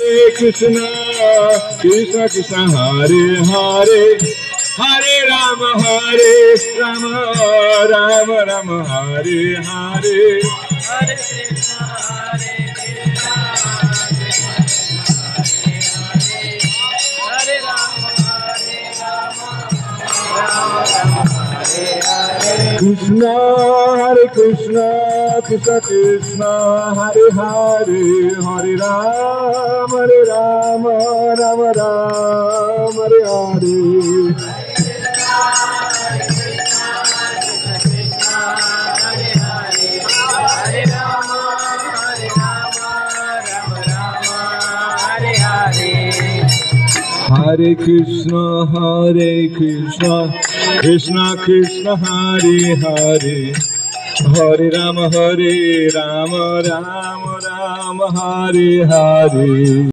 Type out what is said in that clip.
Krishna Krishna Krishna Hare Hare Hare Rama Rama Rama Hare Hare Hare Krishna Hare Krishna Hare Rama Rama Rama Hare Hare Krishna Hare Krishna Krishna Krishna Hare Hare Hare Rama Rama Rama Hare Hare Hare Krishna Krishna Krishna Hare Hare Hare Rama Rama Rama Hare Hare